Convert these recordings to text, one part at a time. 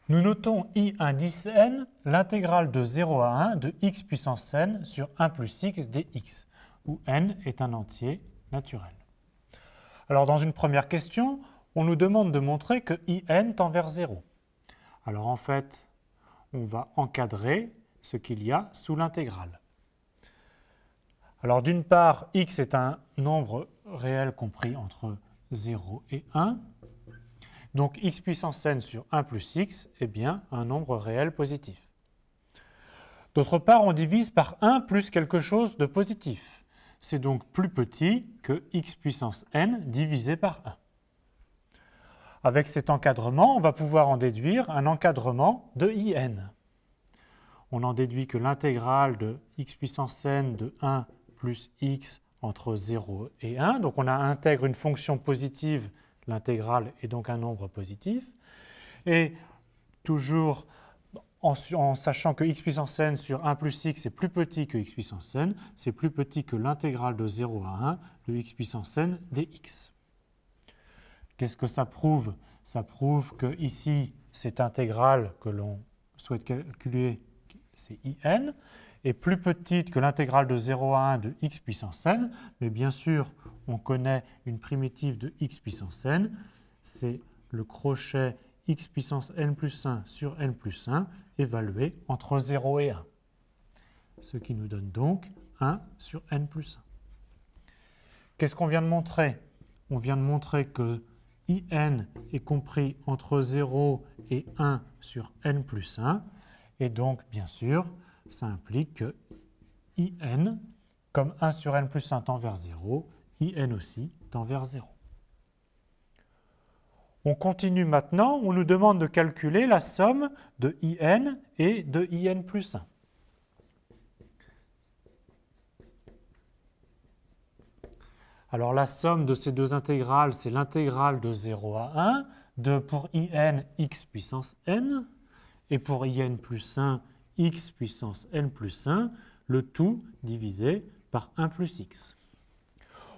Nous notons I indice n, l'intégrale de 0 à 1 de x puissance n sur 1 plus x dx, où n est un entier naturel. Alors dans une première question, on nous demande de montrer que In tend vers 0. Alors en fait, on va encadrer ce qu'il y a sous l'intégrale. Alors d'une part, x est un nombre réel compris entre 0 et 1. Donc x puissance n sur 1 plus x est bien un nombre réel positif. D'autre part, on divise par 1 plus quelque chose de positif. C'est donc plus petit que x puissance n divisé par 1. Avec cet encadrement, on va pouvoir en déduire un encadrement de In. On en déduit que l'intégrale de x puissance n de 1 plus x entre 0 et 1, donc on intègre une fonction positive, l'intégrale est donc un nombre positif, et toujours en sachant que x puissance n sur 1 plus x est plus petit que x puissance n, c'est plus petit que l'intégrale de 0 à 1 de x puissance n dx. Qu'est-ce que ça prouve? Ça prouve que ici, cette intégrale que l'on souhaite calculer, c'est In, est plus petite que l'intégrale de 0 à 1 de x puissance n, mais bien sûr, on connaît une primitive de x puissance n, c'est le crochet x puissance n plus 1 sur n plus 1 évalué entre 0 et 1, ce qui nous donne donc 1 sur n plus 1. Qu'est-ce qu'on vient de montrer? On vient de montrer que In est compris entre 0 et 1 sur n plus 1, et donc, bien sûr, ça implique que In, comme 1 sur n plus 1 tend vers 0, In aussi tend vers 0. On continue maintenant, on nous demande de calculer la somme de In et de In plus 1. Alors la somme de ces deux intégrales, c'est l'intégrale de 0 à 1 de pour In x puissance n et pour In plus 1 x puissance n plus 1, le tout divisé par 1 plus x.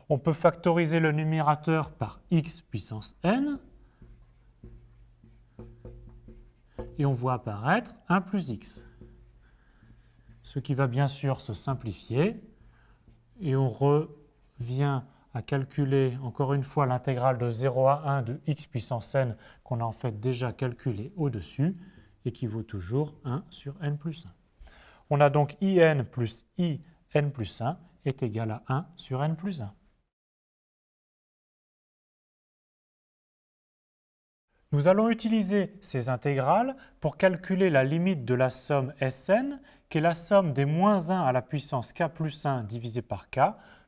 On peut factoriser le numérateur par x puissance n et on voit apparaître 1 plus x, ce qui va bien sûr se simplifier et on revient à calculer encore une fois l'intégrale de 0 à 1 de x puissance n qu'on a en fait déjà calculé au-dessus et qui vaut toujours 1 sur n plus 1. On a donc In plus In plus 1 est égal à 1 sur n plus 1. Nous allons utiliser ces intégrales pour calculer la limite de la somme Sn, qui est la somme des moins 1 à la puissance k plus 1 divisé par k,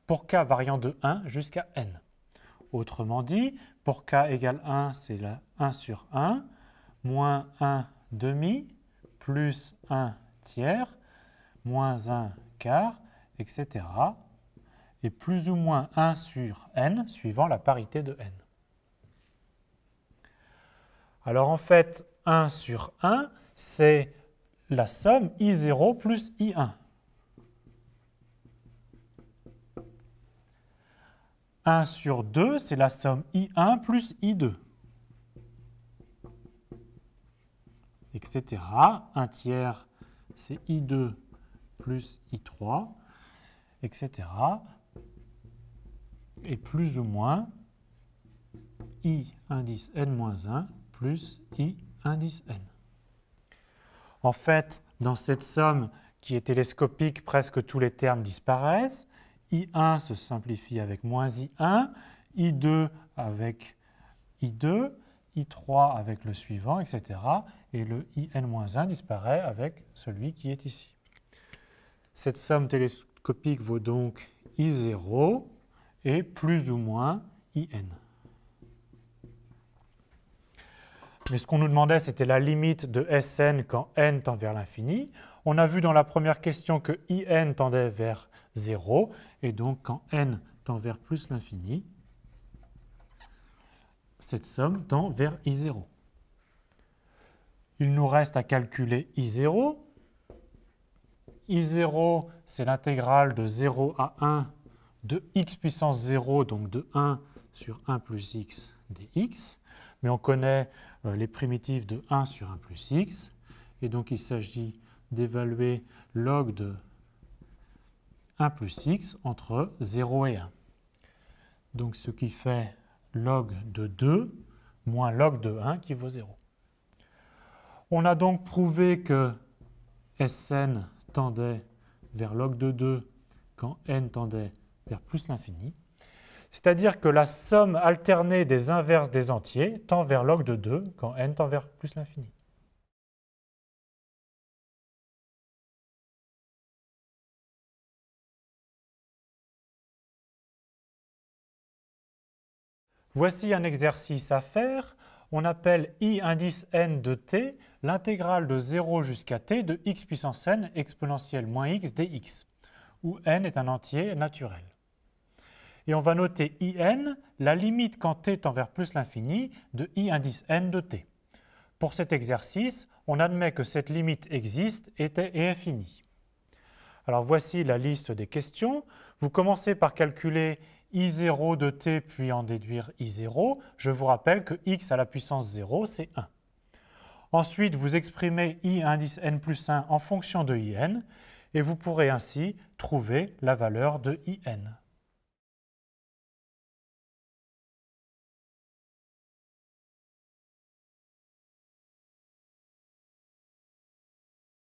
pour k variant de 1 jusqu'à n. Autrement dit, pour k égale 1, c'est la 1 sur 1, moins 1 demi, plus 1 tiers, moins 1 quart, etc. Et plus ou moins 1 sur n, suivant la parité de n. Alors en fait, 1 sur 1, c'est la somme I0 plus I1. 1 sur 2, c'est la somme I1 plus I2. Etc. 1 tiers, c'est I2 plus I3, etc. Et plus ou moins I indice n-1 plus I indice n. En fait, dans cette somme qui est télescopique, presque tous les termes disparaissent. I1 se simplifie avec moins I1, I2 avec I2, I3 avec le suivant, etc. Et le IN-1 disparaît avec celui qui est ici. Cette somme télescopique vaut donc I0 et plus ou moins IN. Mais ce qu'on nous demandait, c'était la limite de Sn quand n tend vers l'infini. On a vu dans la première question que In tendait vers 0, et donc quand n tend vers plus l'infini, cette somme tend vers I0. Il nous reste à calculer I0. I0, c'est l'intégrale de 0 à 1 de x puissance 0, donc de 1 sur 1 plus x dx. mais on connaît les primitives de 1 sur 1 plus x, et donc il s'agit d'évaluer log de 1 plus x entre 0 et 1. Donc ce qui fait log de 2 moins log de 1 qui vaut 0. On a donc prouvé que Sn tendait vers log de 2 quand n tendait vers plus l'infini, c'est-à-dire que la somme alternée des inverses des entiers tend vers log de 2 quand n tend vers plus l'infini. Voici un exercice à faire. On appelle I indice n de t l'intégrale de 0 jusqu'à t de x puissance n exponentielle moins x dx, où n est un entier naturel. Et on va noter In, la limite quand t tend vers plus l'infini de I indice n de t. Pour cet exercice, on admet que cette limite existe et est infinie. Alors voici la liste des questions. Vous commencez par calculer I0 de t puis en déduire I0. Je vous rappelle que x à la puissance 0, c'est 1. Ensuite, vous exprimez I indice n plus 1 en fonction de In et vous pourrez ainsi trouver la valeur de In.